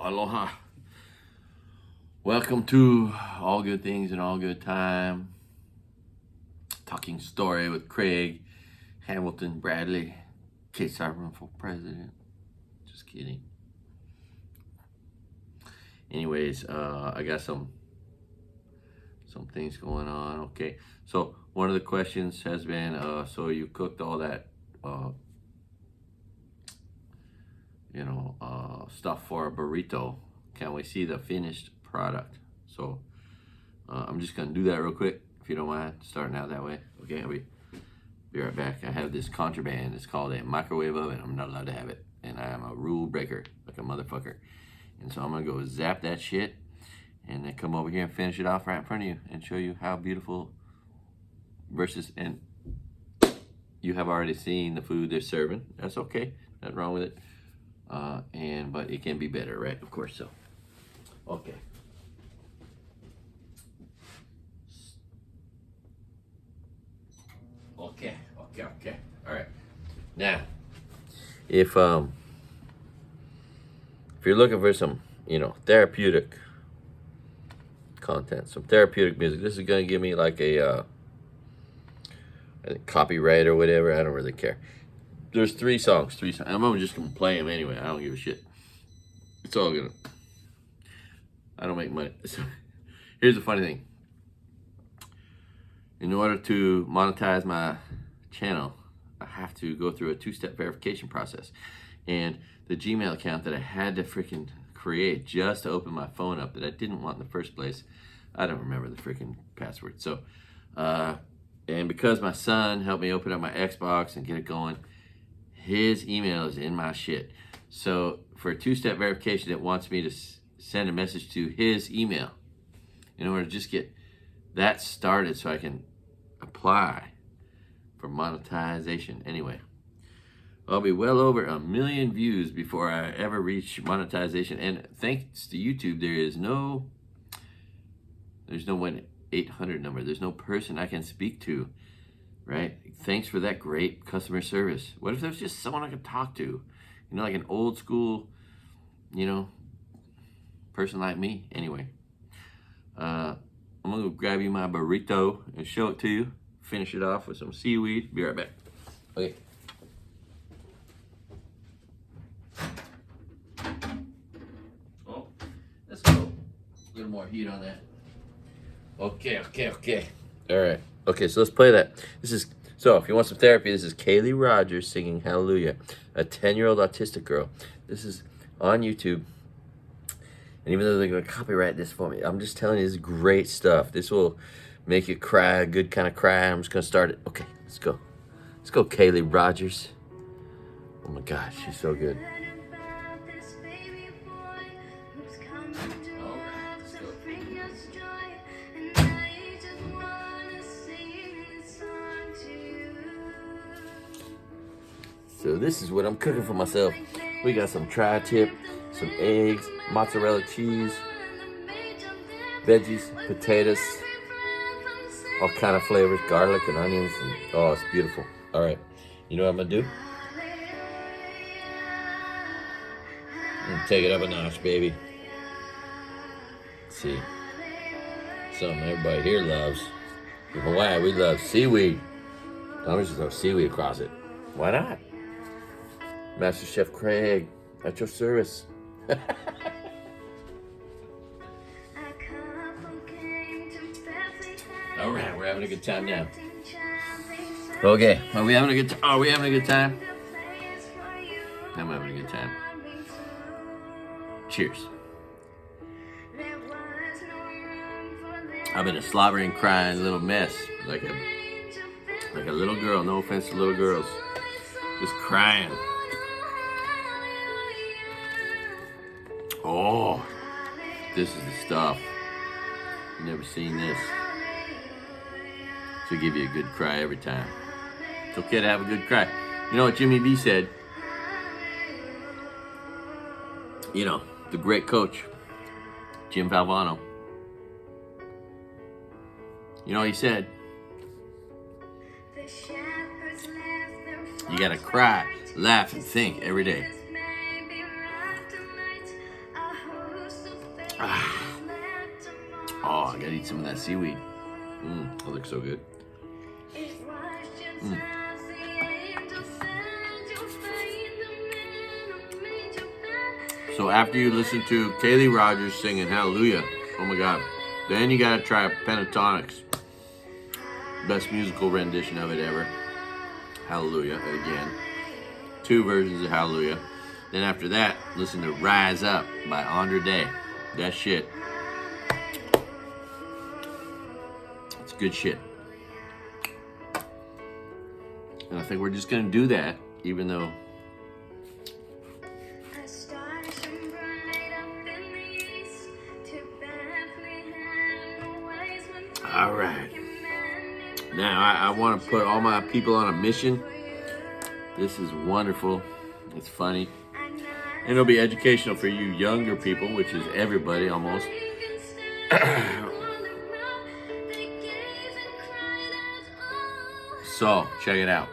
Aloha. Welcome to All Good Things and All Good Time. Talking story with Craig, Hamilton, Bradley, case I run for president. Just kidding. Anyways, I got some things going on. Okay, so one of the questions has been, so you cooked all that, stuff for a burrito. Can we see the finished product? So I'm just gonna do that real quick, if you don't mind, starting out that way. Okay, I'll be right back. I have this contraband. It's called a microwave oven. I'm not allowed to have it, and I am a rule breaker like a motherfucker. And so I'm gonna go zap that shit and then come over here and finish it off right in front of you and show you how beautiful versus, and you have already seen the food they're serving. That's okay, nothing wrong with it. But it can be better, right? Of course. So okay, all right. Now if you're looking for some therapeutic content, some therapeutic music, this is gonna give me like a copyright or whatever. I don't really care. There's three songs. I'm just gonna play them anyway. I don't give a shit. It's all good. I don't make money. So, here's the funny thing. In order to monetize my channel, I have to go through a two-step verification process. And the Gmail account that I had to freaking create just to open my phone up, that I didn't want in the first place, I don't remember the freaking password. So, and because my son helped me open up my Xbox and get it going, his email is in my shit. So for a two-step verification, it wants me to send a message to his email in order to just get that started so I can apply for monetization. Anyway, I'll be well over 1 million views before I ever reach monetization. And thanks to YouTube, there's no 1-800 number. There's no person I can speak to, right? Thanks for that great customer service. What if there's just someone I could talk to? Like an old school, person like me. Anyway, I'm gonna go grab you my burrito and show it to you. Finish it off with some seaweed. Be right back. Okay. Oh, let's go. A little more heat on that. Okay. All right. Okay, so let's play that. So if you want some therapy, this is Kaylee Rogers singing Hallelujah, a 10-year-old autistic girl. This is on YouTube. And even though they're going to copyright this for me, I'm just telling you, this is great stuff. This will make you cry, a good kind of cry. I'm just going to start it. Okay, let's go. Let's go, Kaylee Rogers. Oh my gosh, she's so good. So this is what I'm cooking for myself. We got some tri-tip, some eggs, mozzarella cheese, veggies, potatoes, all kind of flavors, garlic and onions, and oh, it's beautiful. All right, you know what I'm gonna do? I'm gonna take it up a notch, baby. Let's see, something everybody here loves. In Hawaii, we love seaweed. I'm just gonna throw seaweed across it. Why not? Master Chef Craig, at your service. All right, we're having a good time now. Okay, are we having a good time? Are we having a good time? I'm having a good time. Cheers. I've been a slobbering, crying little mess, like a little girl. No offense to little girls, just crying. Oh, this is the stuff. You've never seen this. She'll give you a good cry every time. It's okay to have a good cry. You know what Jimmy B said? The great coach, Jim Valvano. He said, you gotta cry, laugh, and think every day. Oh, I gotta eat some of that seaweed. That looks so good. So after you listen to Kaylee Rogers singing Hallelujah, oh my God, then you gotta try Pentatonics. Best musical rendition of it ever. Hallelujah, again. 2 versions of Hallelujah. Then after that, listen to Rise Up by Andre Day. That shit. It's good shit. And I think we're just gonna do that, even though all right. Now I want to put all my people on a mission. This is wonderful. It's funny. And it'll be educational for you younger people, which is everybody almost. So, check it out.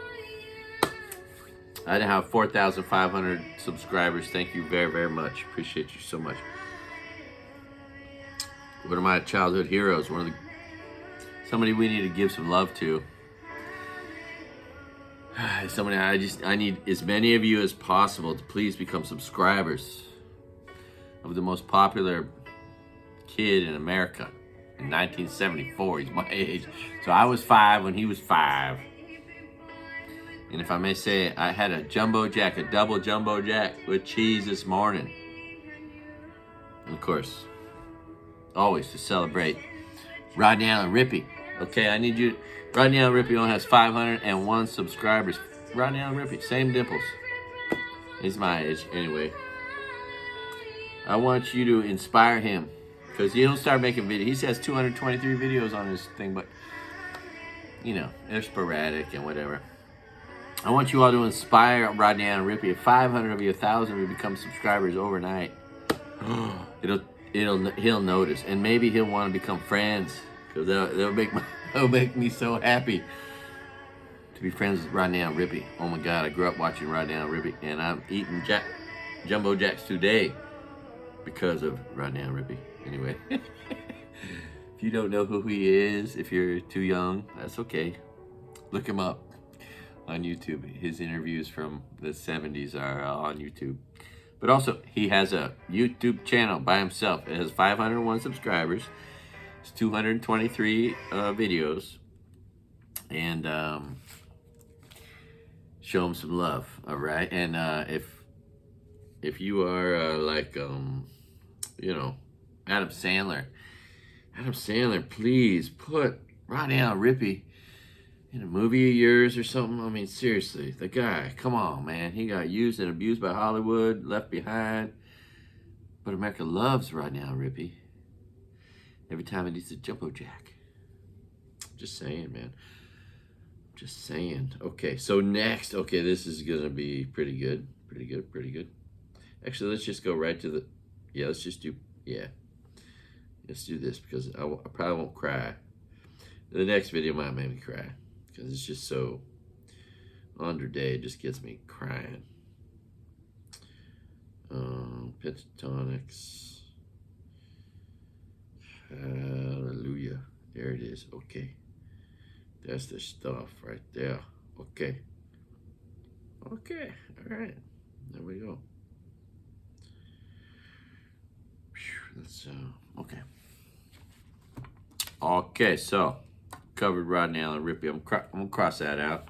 I now have 4,500 subscribers. Thank you very, very much. Appreciate you so much. One of my childhood heroes. Somebody we need to give some love to. Somebody I need as many of you as possible to please become subscribers of the most popular kid in America in 1974. He's my age. So I was 5 when he was 5. And if I may say, I had a double jumbo jack with cheese this morning. And of course, always to celebrate Rodney and Rippy. Okay, I need you. Rodney and Rippy only has 501 subscribers. Rodney and Rippy, same dimples. He's my age, anyway. I want you to inspire him, because he'll start making videos. He has 223 videos on his thing, but you know, they're sporadic and whatever. I want you all to inspire Rodney and Rippy. If 500 of you, 1,000 will become subscribers overnight, he'll notice, and maybe he'll want to become friends, because they'll make me so happy to be friends with Rodney and Rippy. Oh my God, I grew up watching Rodney and Rippy, and I'm eating jumbo jacks today because of Rodney and Rippy. Anyway, if you don't know who he is, if you're too young, that's okay. Look him up on YouTube. His interviews from the 70s are on YouTube. But also, he has a YouTube channel by himself. It has 501 subscribers. It's 223 videos. And show him some love, all right? And if you are like, you know, Adam Sandler, please put Rodney and Rippy in a movie of yours or something. I mean, seriously, the guy, come on, man. He got used and abused by Hollywood, left behind. But America loves Rodney and Rippy. Every time it needs a jumbo jack. Just saying, man. Just saying. Okay, so next. Okay, this is going to be pretty good. Pretty good. Actually, let's just go right to the... Yeah, let's just do... Yeah. Let's do this, because I probably won't cry. The next video might make me cry, because it's just so... Underday, it just gets me crying. Pentatonics. Hallelujah. There it is. Okay. That's the stuff right there. Okay. Okay. All right. There we go. Let's, okay. Okay, so covered Rodney Allen Rippy. I'm gonna cross that out.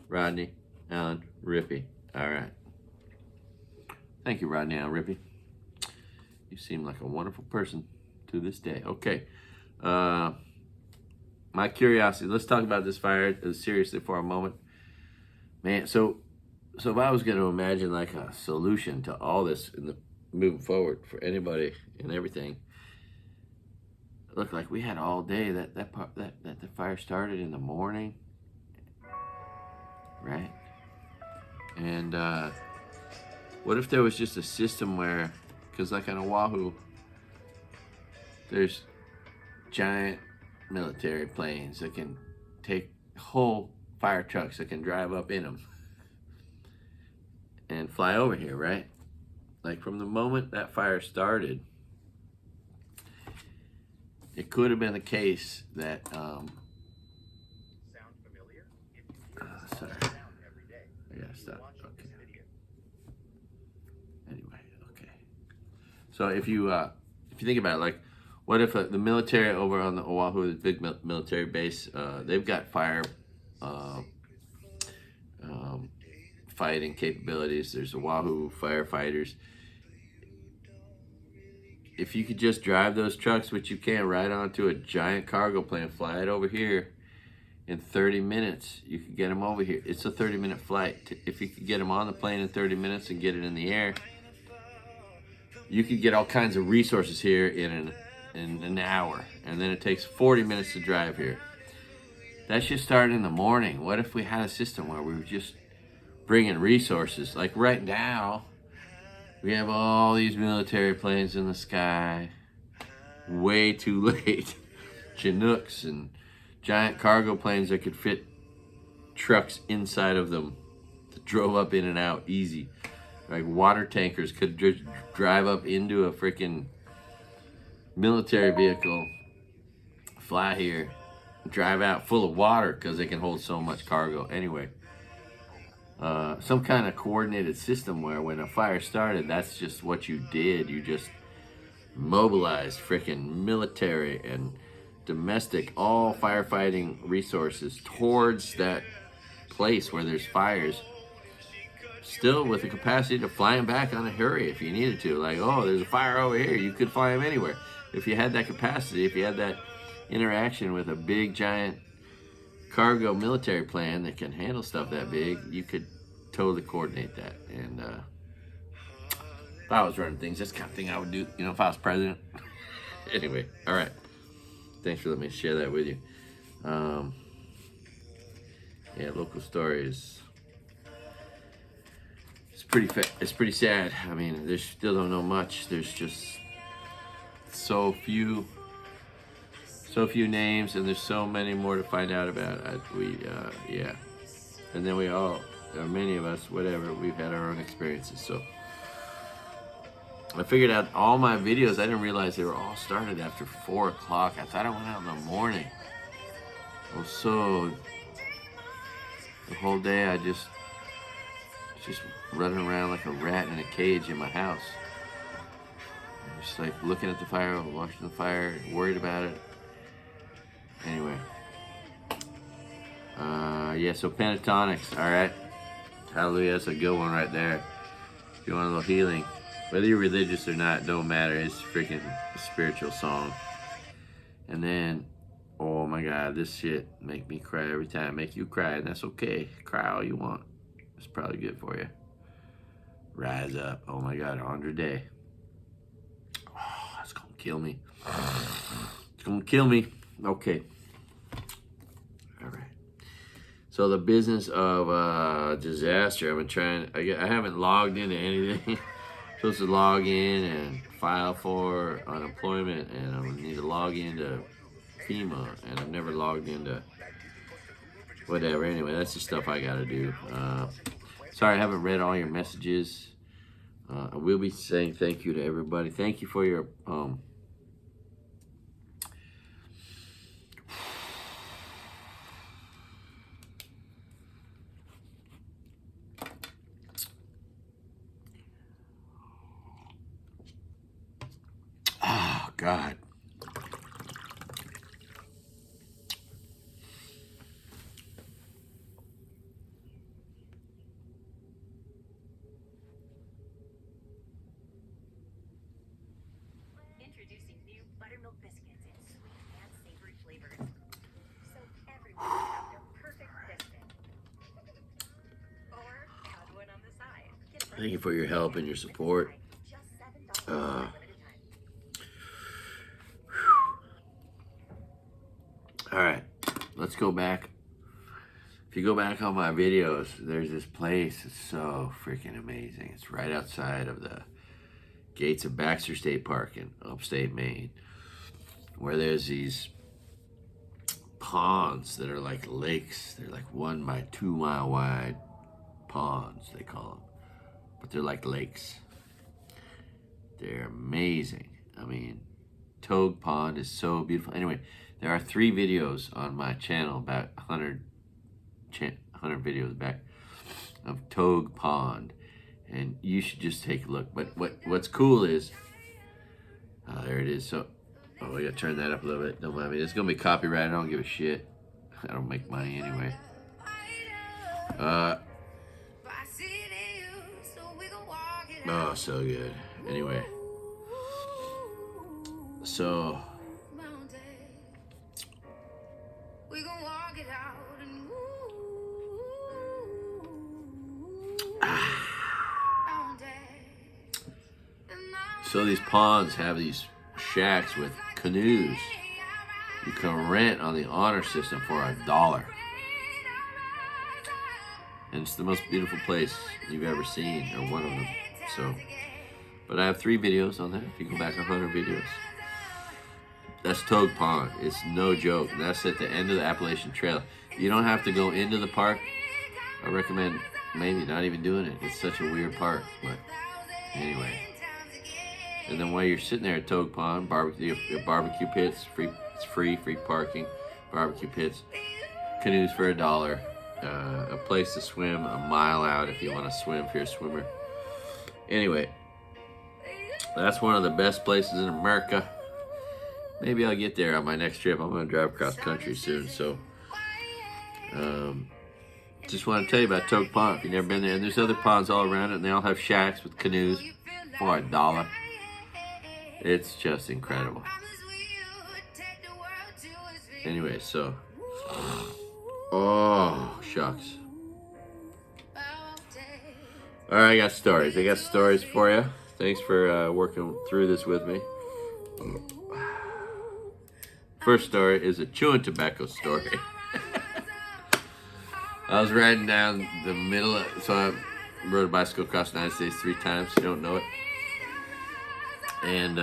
Rodney Allen Rippy. All right. Thank you, Rodney Allen Rippy. You seem like a wonderful person to this day. Okay. My curiosity. Let's talk about this fire seriously for a moment, man. So if I was going to imagine like a solution to all this in the moving forward for anybody and everything, it looked like we had all day. That the fire started in the morning, right? And what if there was just a system where, because like on Oahu, there's giant military planes that can take whole fire trucks that can drive up in them and fly over here, right? Like from the moment that fire started, it could have been the case that, sorry, I gotta stop. Okay. Anyway, okay. So if you think about it, like, what if the military over on the Oahu, the big military base, they've got fire fighting capabilities. There's Oahu firefighters. If you could just drive those trucks, which you can, right onto a giant cargo plane, fly it over here in 30 minutes, you could get them over here. It's a 30-minute flight. If you could get them on the plane in 30 minutes and get it in the air, you could get all kinds of resources here in an hour, and then it takes 40 minutes to drive here. That should start in the morning. What if we had a system where we were just bringing resources? Like right now, we have all these military planes in the sky. Way too late. Chinooks and giant cargo planes that could fit trucks inside of them that drove up in and out easy. Like water tankers could just drive up into a freaking military vehicle, fly here, drive out full of water because they can hold so much cargo. Anyway, some kind of coordinated system where when a fire started, that's just what you did. You just mobilized freaking military and domestic, all firefighting resources towards that place where there's fires, still with the capacity to fly them back on a hurry if you needed to. Like, oh, there's a fire over here, you could fly them anywhere. If you had that capacity, if you had that interaction with a big giant cargo military plane that can handle stuff that big, you could totally coordinate that. And if I was running things, that's the kind of thing I would do, you know, if I was president. Anyway, all right. Thanks for letting me share that with you. Yeah, local stories. It's pretty sad. I mean, they still don't know much. There's just so few names, and there's so many more to find out about. Yeah. And then or many of us, whatever, we've had our own experiences. So I figured out all my videos. I didn't realize they were all started after 4 o'clock. I thought I went out in the morning. Well, so the whole day I just running around like a rat in a cage in my house. Just like looking at the fire, watching the fire, worried about it. Anyway. Yeah, so pentatonics, alright? Hallelujah, that's a good one right there. If you want a little healing. Whether you're religious or not, don't matter. It's freaking a spiritual song. And then, oh my God, this shit make me cry every time. Make you cry, and that's okay. Cry all you want. It's probably good for you. Rise Up. Oh my God, 100 Day. Oh, that's gonna kill me. It's gonna kill me. Okay. All right. So the business of disaster. I've been trying. I haven't logged into anything. Supposed to log in and file for unemployment, and I need to log into FEMA, and I've never logged into whatever. Anyway, that's the stuff I gotta do. Sorry I haven't read all your messages. I will be saying thank you to everybody. Thank you for your oh God. Introducing new buttermilk biscuits in sweet and savory flavors. So everyone can have their perfect biscuit. Or add one on the side. Thank you for your help and your support. Just $7 All right, let's go back. If you go back on my videos, there's this place. It's so freaking amazing. It's right outside of the gates of Baxter State Park in upstate Maine, where there's these ponds that are like lakes. They're like 1 by 2 mile wide ponds, they call them, but they're like lakes. They're amazing. I mean, Togue Pond is so beautiful. Anyway, there are 3 videos on my channel, about 100 videos back, of Togue Pond, and you should just take a look. But what's cool is, there it is. So, we gotta turn that up a little bit. Don't mind me. It's gonna be copyrighted. I don't give a shit. I don't make money anyway. Oh, so good. Anyway, so so these ponds have these shacks with canoes you can rent on the honor system for $1. And it's the most beautiful place you've ever seen, or one of them. So, but I have 3 videos on that. If you go back 100 videos, that's Togue Pond. It's no joke. And that's at the end of the Appalachian Trail. You don't have to go into the park. I recommend maybe not even doing it. It's such a weird park, but anyway. And then while you're sitting there at Togue Pond, barbecue pits, it's free parking, barbecue pits, canoes for $1, a place to swim a mile out if you want to swim, if you're a swimmer. Anyway, that's one of the best places in America. Maybe I'll get there on my next trip. I'm going to drive across country soon, so just want to tell you about Togue Pond if you've never been there. And there's other ponds all around it, and they all have shacks with canoes for $1. It's just incredible. Anyway, so, oh, shucks. All right, I got stories for you. Thanks for working through this with me. First story is a chewing tobacco story. I was riding down the middle so I rode a bicycle across the United States 3 times. You don't know it. And,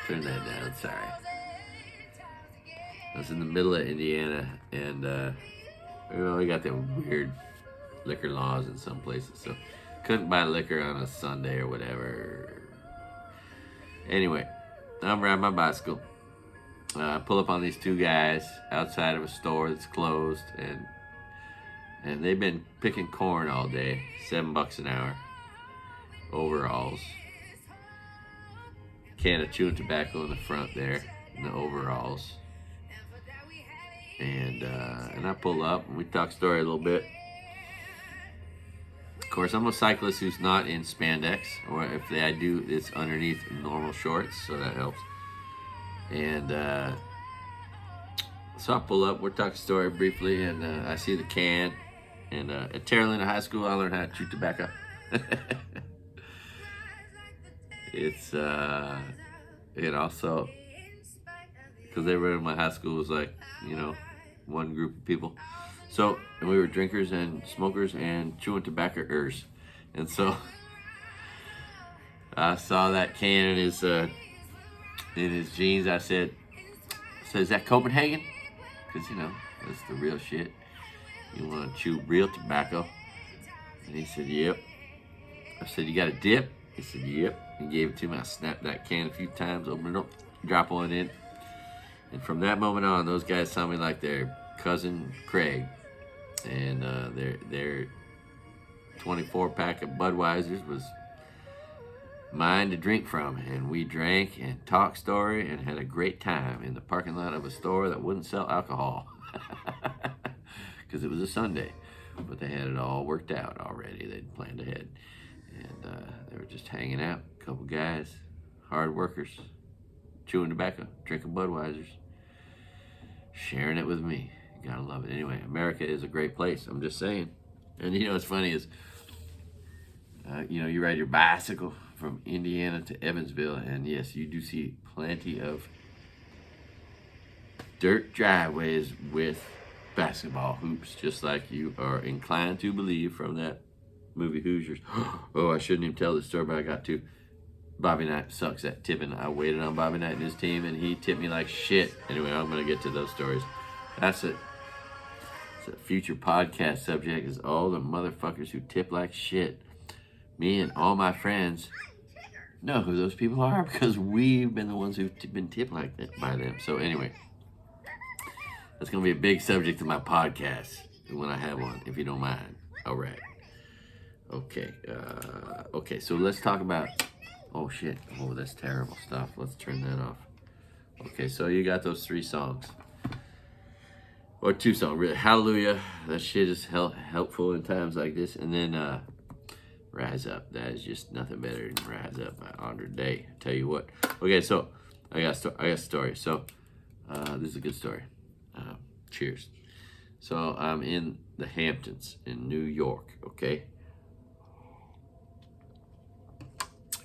turn that down, sorry. I was in the middle of Indiana, and, we got them weird liquor laws in some places, so couldn't buy liquor on a Sunday or whatever. Anyway, I'm riding my bicycle. I pull up on these 2 guys outside of a store that's closed, and they've been picking corn all day, $7 an hour, overalls. Can of chewing tobacco in the front there, in the overalls. And I pull up, and we talk story a little bit. Of course, I'm a cyclist who's not in spandex, or if I do, it's underneath normal shorts, so that helps. And so I pull up, we're talking story briefly, and I see the can. And at Terralina High School, I learned how to chew tobacco. It's, so, because everyone in my high school was like, one group of people. So, and we were drinkers and smokers and chewing tobaccoers. And so, I saw that can in his jeans. I said, is that Copenhagen? Because, that's the real shit. You want to chew real tobacco? And he said, yep. I said, you got a dip? He said, yep. He gave it to me. I snapped that can a few times, opened it up, drop one in. And from that moment on, those guys saw me like their cousin Craig. And their 24-pack of Budweisers was mine to drink from. And we drank and talked story and had a great time in the parking lot of a store that wouldn't sell alcohol. Because it was a Sunday. But they had it all worked out already. They'd planned ahead. And they were just hanging out. A couple guys, hard workers, chewing tobacco, drinking Budweisers, sharing it with me. You gotta love it. Anyway, America is a great place. I'm just saying. And what's funny is, you ride your bicycle from Indiana to Evansville, and yes, you do see plenty of dirt driveways with basketball hoops, just like you are inclined to believe from that movie Hoosiers. Oh, I shouldn't even tell this story, but I got to. Bobby Knight sucks at tipping. I waited on Bobby Knight and his team, and he tipped me like shit. Anyway, I'm going to get to those stories. That's it. It's a future podcast subject, is all the motherfuckers who tip like shit. Me and all my friends know who those people are because we've been the ones who've been tipped like that by them. So anyway, that's going to be a big subject of my podcast when I have one, if you don't mind. All right. Okay. Okay, so let's talk about... Oh, shit. Oh, that's terrible stuff. Let's turn that off. Okay, so you got those 3 songs. Or 2 songs, really. Hallelujah. That shit is helpful in times like this. And then Rise Up. That is just nothing better than Rise Up by Andre Day. I tell you what. Okay, so I got a story. So this is a good story. Cheers. So I'm in the Hamptons in New York, okay?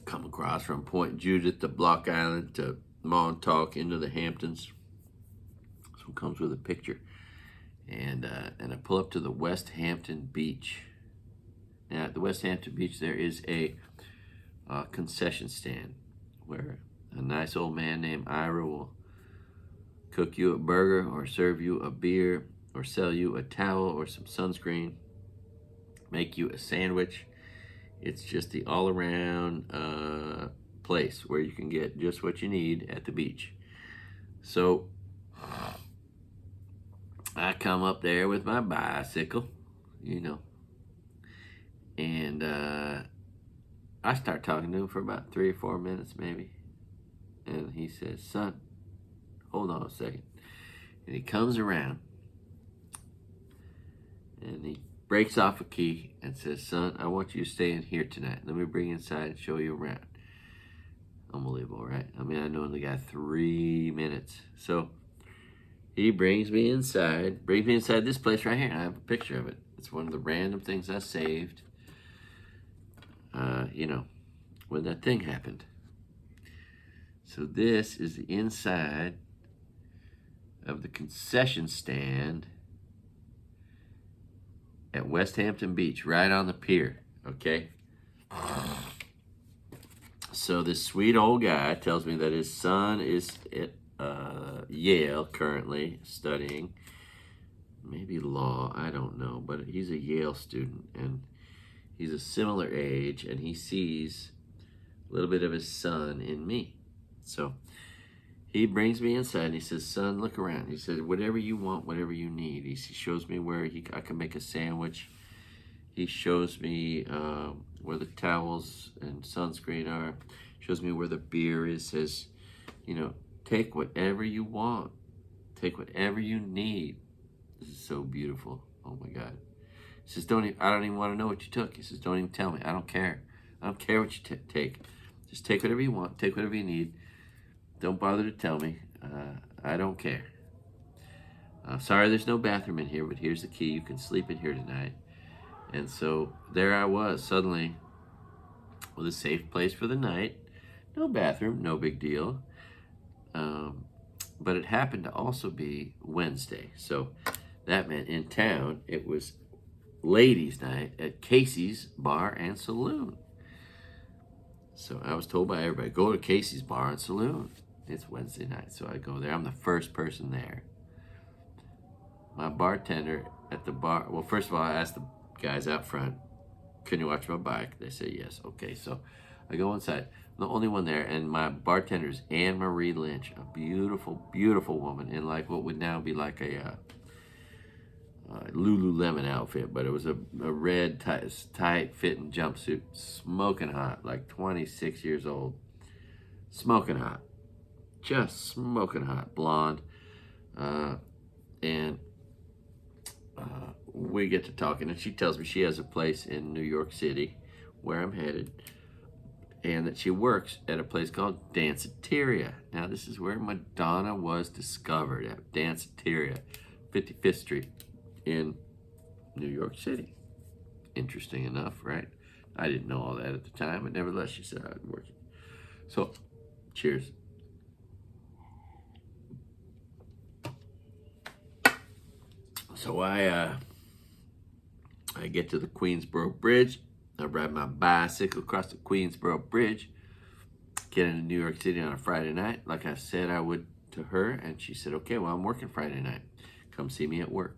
Come across from Point Judith to Block Island to Montauk into the Hamptons. So it comes with a picture. And I pull up to the West Hampton Beach. Now at the West Hampton Beach there is a concession stand where a nice old man named Ira will cook you a burger or serve you a beer or sell you a towel or some sunscreen, make you a sandwich. It's just the all-around place where you can get just what you need at the beach. So I come up there with my bicycle, you know, and I start talking to him for about 3 or 4 minutes maybe. And he says, son, hold on a second. And he comes around and he breaks off a key and says, son, I want you to stay in here tonight. Let me bring you inside and show you around. Unbelievable, right? I mean, I known the guy 3 minutes. So he brings me inside this place right here. I have a picture of it. It's one of the random things I saved, you know, when that thing happened. So this is the inside of the concession stand at West Hampton Beach, right on the pier, okay? So this sweet old guy tells me that his son is at Yale currently studying, maybe law, I don't know, but he's a Yale student, and he's a similar age, and he sees a little bit of his son in me. So he brings me inside and he says, son, look around. He said, whatever you want, whatever you need. He shows me where I can make a sandwich. He shows me where the towels and sunscreen are. Shows me where the beer is. Says, you know, take whatever you want. Take whatever you need. This is so beautiful. Oh my God. He says, I don't even want to know what you took. He says, don't even tell me. I don't care. I don't care what you take. Just take whatever you want. Take whatever you need. Don't bother to tell me. I don't care. Sorry there's no bathroom in here, but here's the key. You can sleep in here tonight. And so there I was, suddenly with a safe place for the night. No bathroom, no big deal. But it happened to also be Wednesday. So that meant in town, it was ladies' night at Casey's Bar and Saloon. So I was told by everybody, go to Casey's Bar and Saloon. It's Wednesday night, so I go there. I'm the first person there. My bartender at the bar, well, first of all, I asked the guys out front, can you watch my bike? They say yes. Okay, so I go inside. I'm the only one there, and my bartender is Anne Marie Lynch, a beautiful, beautiful woman in like what would now be like a Lululemon outfit, but it was a red, tight-fitting jumpsuit, smoking hot, like 26 years old. Smoking hot. Just smoking hot, blonde. And we get to talking, and she tells me she has a place in New York City where I'm headed, and that she works at a place called Danceteria. Now, this is where Madonna was discovered, at Danceteria, 55th Street in New York City. Interesting enough, right? I didn't know all that at the time, but nevertheless, she said I was working. So, cheers. So I get to the Queensboro Bridge. I ride my bicycle across the Queensboro Bridge, get into New York City on a Friday night, like I said I would to her, and she said, okay, well, I'm working Friday night. Come see me at work.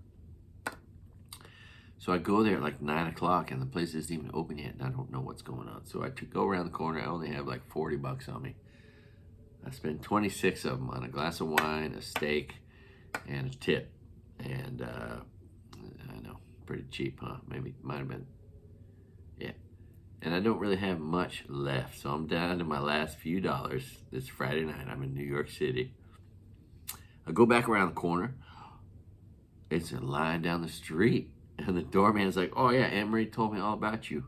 So I go there at like 9 o'clock and the place isn't even open yet and I don't know what's going on. So I go around the corner. I only have like $40 on me. I spent 26 of them on a glass of wine, a steak, and a tip. And I know, pretty cheap, huh? Maybe, might have been, yeah. And I don't really have much left. So I'm down to my last few dollars. This Friday night, I'm in New York City. I go back around the corner. It's a line down the street. And the doorman's like, oh yeah, Anne Marie told me all about you.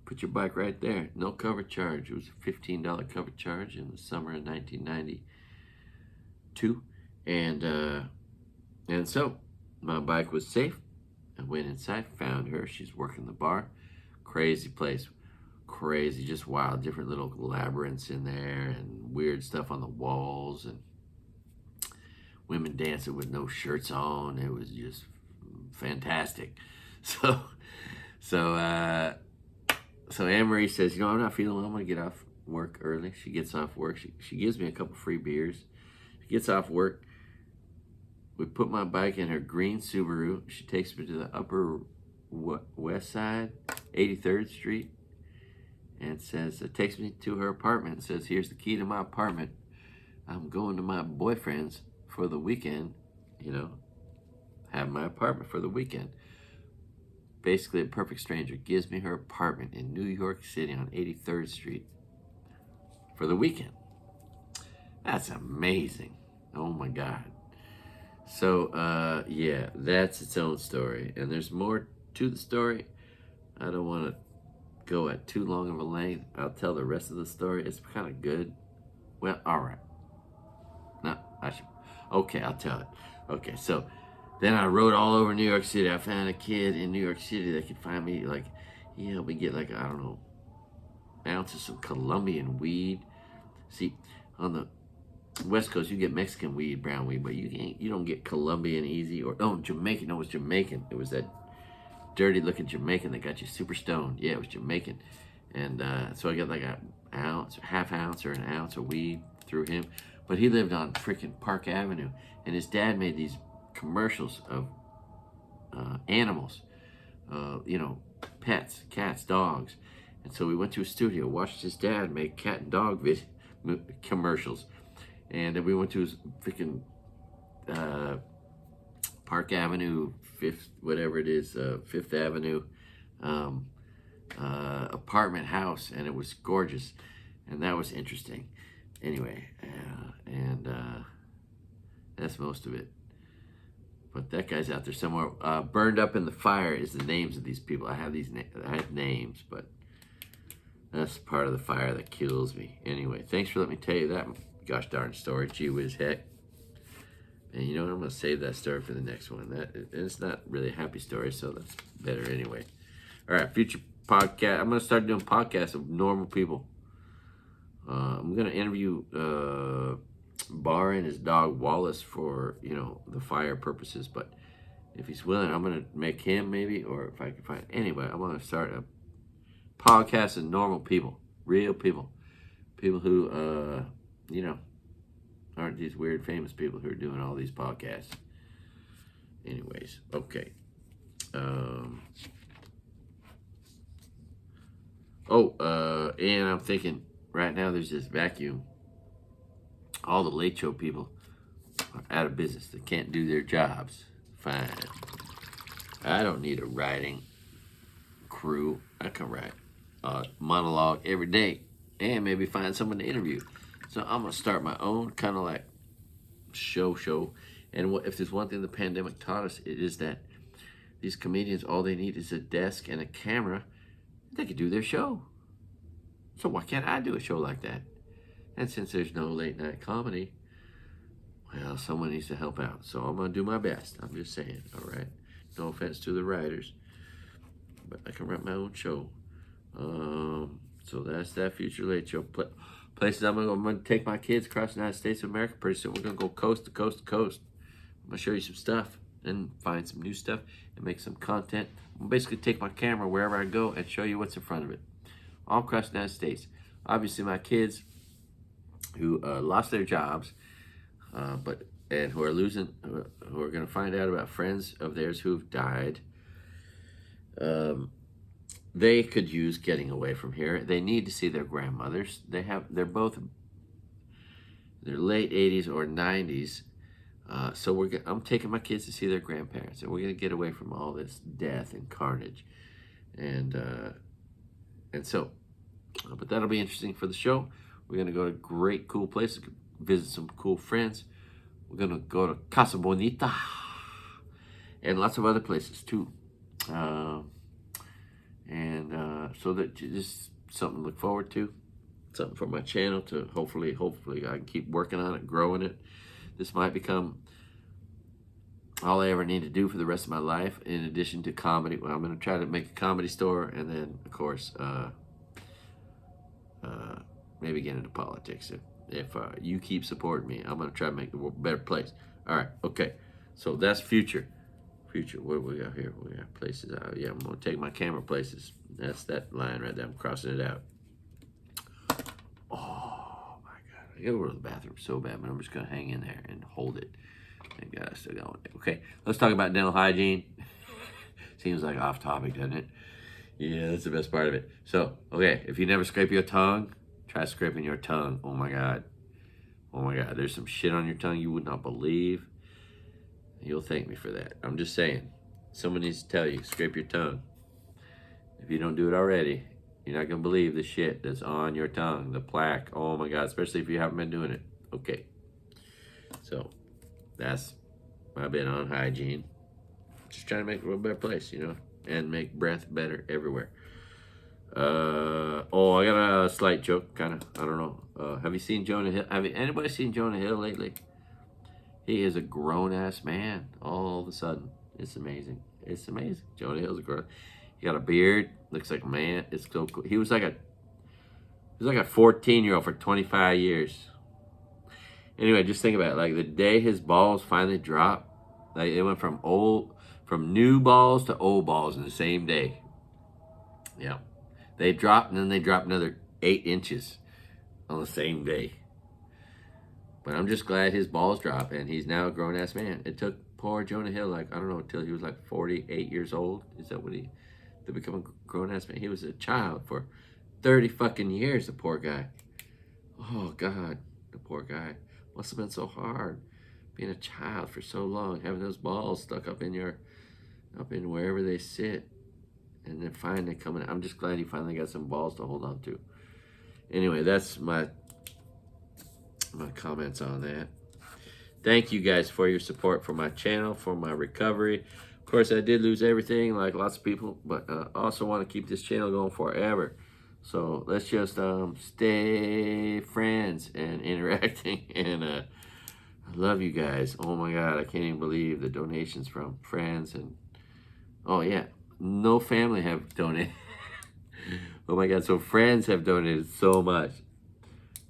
Put your bike right there. No cover charge. It was a $15 cover charge in the summer of 1992. And so my bike was safe. I went inside, found her. She's working the bar. Crazy place. Crazy, just wild. Different little labyrinths in there and weird stuff on the walls and women dancing with no shirts on. It was just fantastic. So Anne Marie says, I'm not feeling well. I'm gonna get off work early. She gets off work. She gives me a couple free beers. She gets off work. We put my bike in her green Subaru. She takes me to the Upper West Side, 83rd Street, and says, takes me to her apartment and says, here's the key to my apartment. I'm going to my boyfriend's for the weekend, have my apartment for the weekend. Basically, a perfect stranger gives me her apartment in New York City on 83rd Street for the weekend. That's amazing. Oh my God. So, yeah, that's its own story. And there's more to the story. I don't want to go at too long of a length. I'll tell the rest of the story. It's kind of good. Well, all right. No, I should. Okay, I'll tell it. Okay, so then I rode all over New York City. I found a kid in New York City that could find me, he helped me get I don't know, ounces of Colombian weed. See, on the West Coast, you get Mexican weed, brown weed, but you don't get Colombian easy Jamaican. No, it was Jamaican. It was that dirty looking Jamaican that got you super stoned. Yeah, it was Jamaican. And so I got an ounce, half ounce or an ounce of weed through him. But he lived on freaking Park Avenue, and his dad made these commercials of animals, pets, cats, dogs. And so we went to a studio, watched his dad make cat and dog commercials. And then we went to his freaking Park Avenue, Fifth Avenue apartment house, and it was gorgeous. And that was interesting. Anyway, that's most of it. But that guy's out there somewhere. Burned up in the fire is the names of these people. I have names, but that's part of the fire that kills me. Anyway, thanks for letting me tell you that gosh darn story. Gee whiz heck. And you know what? I'm going to save that story for the next one. It's not really a happy story, so that's better anyway. All right, future podcast. I'm going to start doing podcasts of normal people. I'm going to interview Barr and his dog Wallace for, the fire purposes. But if he's willing, I'm going to make him maybe, or if I can find, anyway, I want to start a podcast of normal people, real people. People who, aren't these weird famous people who are doing all these podcasts. Anyways, okay. And I'm thinking, right now there's this vacuum. All the Late Show people are out of business. They can't do their jobs. Fine. I don't need a writing crew. I can write a monologue every day and maybe find someone to interview. So I'm going to start my own kind of like show. And if there's one thing the pandemic taught us, it is that these comedians, all they need is a desk and a camera. They could do their show. So why can't I do a show like that? And since there's no late night comedy, well, someone needs to help out. So I'm going to do my best. I'm just saying, all right? No offense to the writers, but I can write my own show. So that's that future Late Show. Places I'm going to take my kids across the United States of America. Pretty soon we're going to go coast to coast to coast. I'm going to show you some stuff and find some new stuff and make some content. I'm basically take my camera wherever I go and show you what's in front of it. All across the United States. Obviously my kids who lost their jobs, and who are going to find out about friends of theirs who've died, They could use getting away from here. They need to see their grandmothers. They're both in their late 80s or 90s. So I'm taking my kids to see their grandparents, and we're gonna get away from all this death and carnage, and so. But that'll be interesting for the show. We're gonna go to great, cool places, visit some cool friends. We're gonna go to Casa Bonita and lots of other places too. So that just something to look forward to, something for my channel to hopefully I can keep working on it, growing it. This might become all I ever need to do for the rest of my life, in addition to comedy. Well, I'm going to try to make a comedy store, and then, of course, maybe get into politics. If you keep supporting me, I'm going to try to make the world a better place. All right, okay. So that's future. What do we got here? We got places. Yeah, I'm going to take my camera places. That's that line right there. I'm crossing it out. Oh, my God. I got to go to the bathroom so bad, but I'm just going to hang in there and hold it. Thank God I still got one. Okay, let's talk about dental hygiene. Seems like off topic, doesn't it? Yeah, that's the best part of it. So, okay, if you never scrape your tongue, try scraping your tongue. Oh, my God. Oh, my God. There's some shit on your tongue you would not believe. You'll thank me for that. I'm just saying. Someone needs to tell you, scrape your tongue. If you don't do it already, you're not going to believe the shit that's on your tongue, the plaque. Oh, my God, especially if you haven't been doing it. Okay. So, that's my bit on hygiene. Just trying to make it a little better place, and make breath better everywhere. I got a slight joke, kind of. I don't know. Have you seen Jonah Hill? Have anybody seen Jonah Hill lately? He is a grown-ass man all of a sudden. It's amazing. It's amazing. Jonah Hill's a grown. He got a beard. Looks like a man. It's so cool. He was like a 14-year-old for 25 years. Anyway, just think about it. Like the day his balls finally dropped, like it went from new balls to old balls in the same day. Yeah. They dropped, and then they dropped another 8 inches on the same day. But I'm just glad his balls dropped, and he's now a grown-ass man. It took poor Jonah Hill, until he was 48 years old. Is that what to become a grown-ass man? He was a child for 30 fucking years, the poor guy. Oh, God, the poor guy. Must have been so hard being a child for so long, having those balls stuck up in wherever they sit, and then finally coming. I'm just glad he finally got some balls to hold on to. Anyway, that's my comments on that. Thank you guys for your support for my channel, for my recovery. Of course, I did lose everything like lots of people, but I also want to keep this channel going forever. So let's just stay friends and interacting. And I love you guys. Oh my God, I can't even believe the donations from friends. And oh yeah, no family have donated. Oh my God, so friends have donated so much.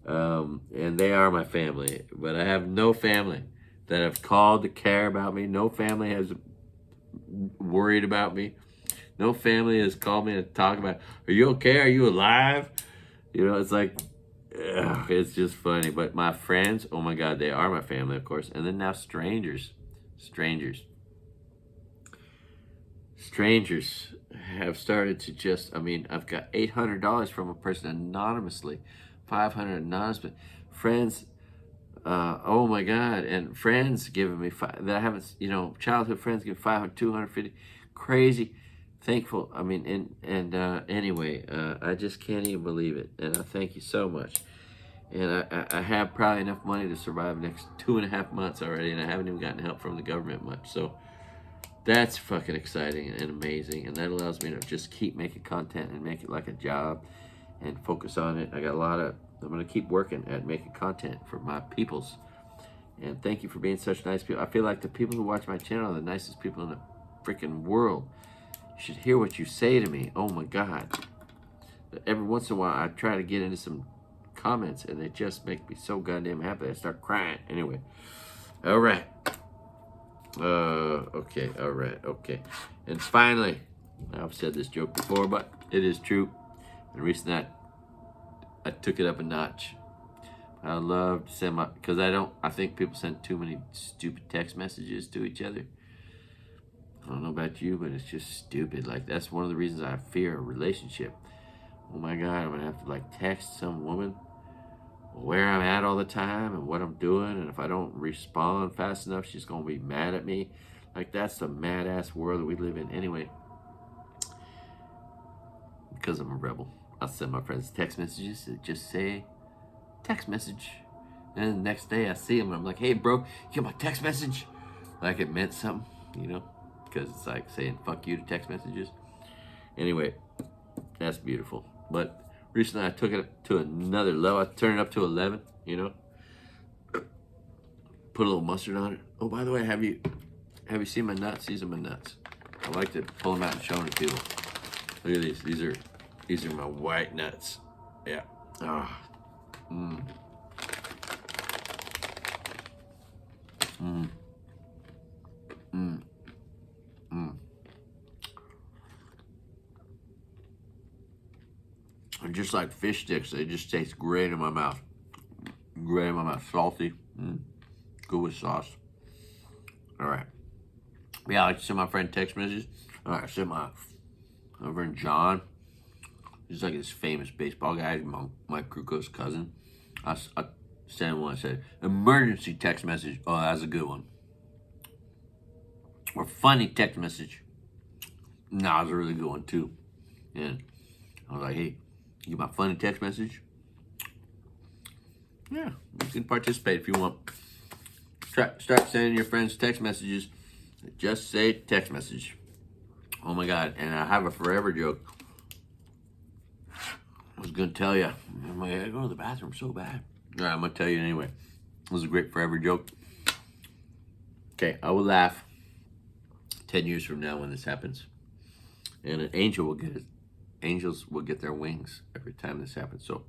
And they are my family. But I have no family that have called to care about me. No family has worried about me. No family has called me to talk about, are you okay? Are you alive? It's like, it's just funny. But my friends, oh my God, they are my family, of course. And then now strangers have started to just, I've got $800 from a person anonymously, $500 anonymously. Friends, oh my God, and friends giving me that I haven't, childhood friends give 500, 250, crazy, thankful. Anyway, I just can't even believe it, and I thank you so much. And I have probably enough money to survive the next 2.5 months already, and I haven't even gotten help from the government much. So that's fucking exciting and amazing, and that allows me to just keep making content and make it like a job and focus on it. I'm going to keep working at making content for my peoples. And thank you for being such nice people. I feel like the people who watch my channel are the nicest people in the freaking world. You should hear what you say to me. Oh my God. Every once in a while, I try to get into some comments, and they just make me so goddamn happy. I start crying. Anyway. All right. Okay. All right. Okay. And finally, I've said this joke before, but it is true. And recently I took it up a notch. I love to send because I think people send too many stupid text messages to each other. I don't know about you, but it's just stupid. Like, that's one of the reasons I fear a relationship. Oh my God, I'm gonna have to like text some woman where I'm at all the time and what I'm doing, and if I don't respond fast enough, she's gonna be mad at me. Like, that's the mad ass world that we live in. Anyway, because I'm a rebel, I'll send my friends text messages that just say text message, and then the next day I see them and I'm like, hey bro, you get my text message? Like it meant something, you know, because it's like saying fuck you to text messages. Anyway, that's beautiful. But recently I took it to another level. I turned it up to 11, you know. Put a little mustard on it. Oh, by the way, have you seen my nuts? These are my nuts. I like to pull them out and show them to people. Look at these. These are my white nuts. Yeah. Ah. Mmm. Mmm. Mmm. Mmm. Just like fish sticks, they just taste great in my mouth. Great in my mouth. Salty. Good with sauce. All right. Yeah, I like to send my friend text messages. All right, I sent my friend John. He's like this famous baseball guy, Mike Kruko's cousin. I sent him one. I said, emergency text message. Oh, that's a good one. Or funny text message. Nah, it was a really good one too. And I was like, hey, you get my funny text message? Yeah, you can participate if you want. Start sending your friends text messages. Just say text message. Oh my God, and I have a forever joke. I was gonna tell you. I'm like, I go to the bathroom so bad. All right, I'm gonna tell you anyway. This is a great forever joke. Okay, I will laugh 10 years from now when this happens. And an angel will get it. Angels will get their wings every time this happens. So,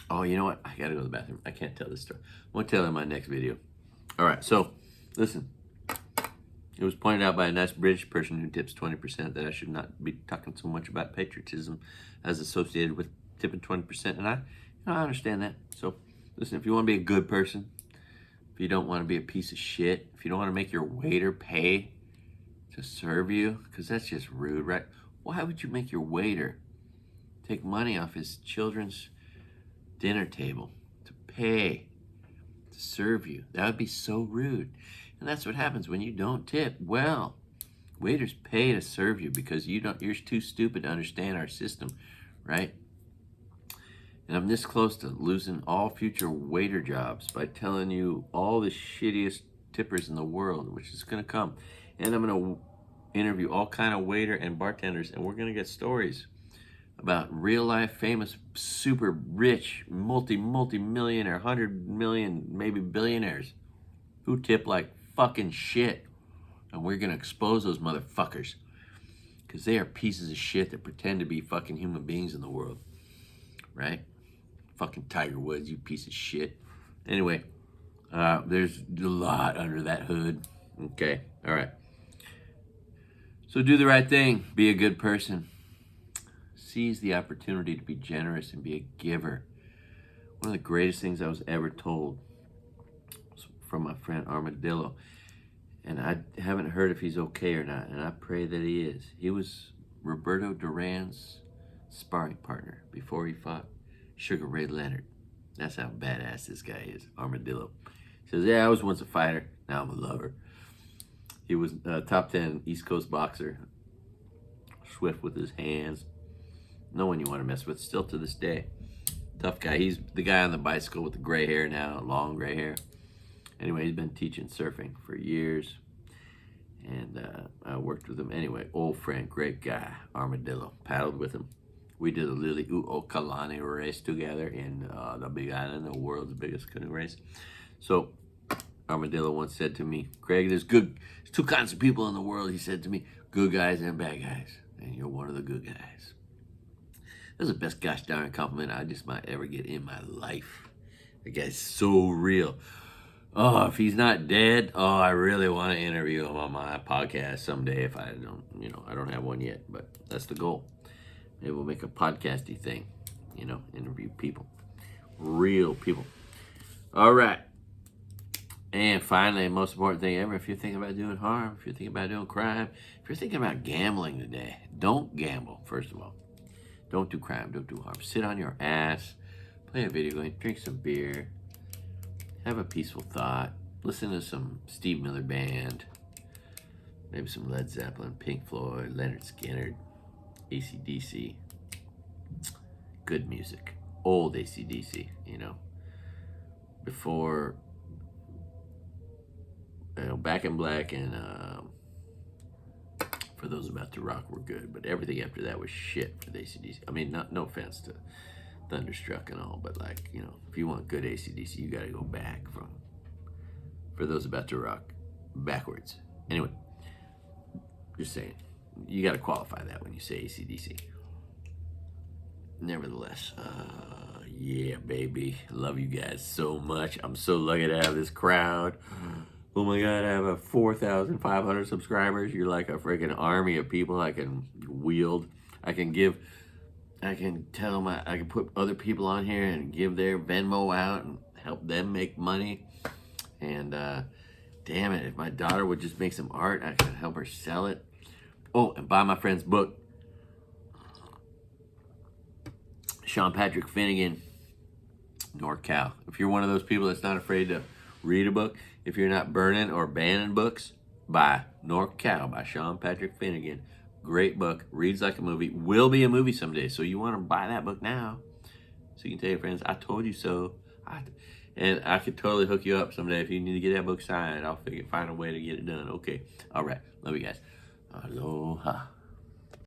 oh, you know what? I gotta go to the bathroom. I can't tell this story. I'm gonna tell it in my next video. All right, so listen. It was pointed out by a nice British person who tips 20% that I should not be talking so much about patriotism as associated with tipping 20%. And I understand that. So listen, if you want to be a good person, if you don't want to be a piece of shit, if you don't want to make your waiter pay to serve you, because that's just rude, right? Why would you make your waiter take money off his children's dinner table to pay to serve you? That would be so rude. And that's what happens when you don't tip. Well, waiters pay to serve you because you're too stupid to understand our system, right? And I'm this close to losing all future waiter jobs by telling you all the shittiest tippers in the world, which is going to come. And I'm going to interview all kind of waiter and bartenders, and we're going to get stories about real life famous, super rich, multi-millionaire, 100 million, maybe billionaires who tip like fucking shit. And we're going to expose those motherfuckers because they are pieces of shit that pretend to be fucking human beings in the world, right? Fucking Tiger Woods, you piece of shit. Anyway, there's a lot under that hood. Okay, all right. So do the right thing. Be a good person. Seize the opportunity to be generous and be a giver. One of the greatest things I was ever told was from my friend Armadillo. And I haven't heard if he's okay or not, and I pray that he is. He was Roberto Duran's sparring partner before he fought Sugar Ray Leonard. That's how badass this guy is, Armadillo. He says, yeah, I was once a fighter, now I'm a lover. He was a top 10 East Coast boxer, swift with his hands. No one you want to mess with, still to this day. Tough guy. He's the guy on the bicycle with the gray hair now, long gray hair. Anyway, he's been teaching surfing for years, and I worked with him. Anyway, old friend, great guy, Armadillo. Paddled with him. We did a Lili Uokalani race together in the Big Island, the world's biggest canoe race. So Armadillo once said to me, Craig, there's two kinds of people in the world, he said to me, good guys and bad guys, and you're one of the good guys. That's the best gosh darn compliment I just might ever get in my life. The guy's so real. Oh, if he's not dead, oh, I really want to interview him on my podcast someday if I don't have one yet, but that's the goal. Maybe we'll make a podcasty thing, interview people, real people. All right. And finally, the most important thing ever, if you're thinking about doing harm, if you're thinking about doing crime, if you're thinking about gambling today, don't gamble, first of all. Don't do crime, don't do harm. Sit on your ass, play a video game, drink some beer, have a peaceful thought, listen to some Steve Miller Band, maybe some Led Zeppelin, Pink Floyd, Leonard Skinner, AC/DC. Good music. Old AC/DC, you know. Before, you know, Back in Black and For Those About to Rock were good, but everything after that was shit for the AC/DC. I mean, no offense to Thunderstruck and all, but like, you know, if you want good AC/DC, you gotta go back from For Those About to Rock backwards. Anyway, just saying, you gotta qualify that when you say AC/DC. Nevertheless, yeah, baby, love you guys so much. I'm so lucky to have this crowd. Oh my God, I have 4,500 subscribers. You're like a freaking army of people I can wield. I can put other people on here and give their Venmo out and help them make money. And damn it, if my daughter would just make some art, I could help her sell it. Oh, and buy my friend's book, Sean Patrick Finnegan, NorCal. If you're one of those people that's not afraid to read a book, if you're not burning or banning books, buy NorCal by Sean Patrick Finnegan. Great book, reads like a movie, will be a movie someday. So you want to buy that book now so you can tell your friends, I told you so. And I could totally hook you up someday if you need to get that book signed. I'll find a way to get it done. Okay, all right, love you guys. Aloha.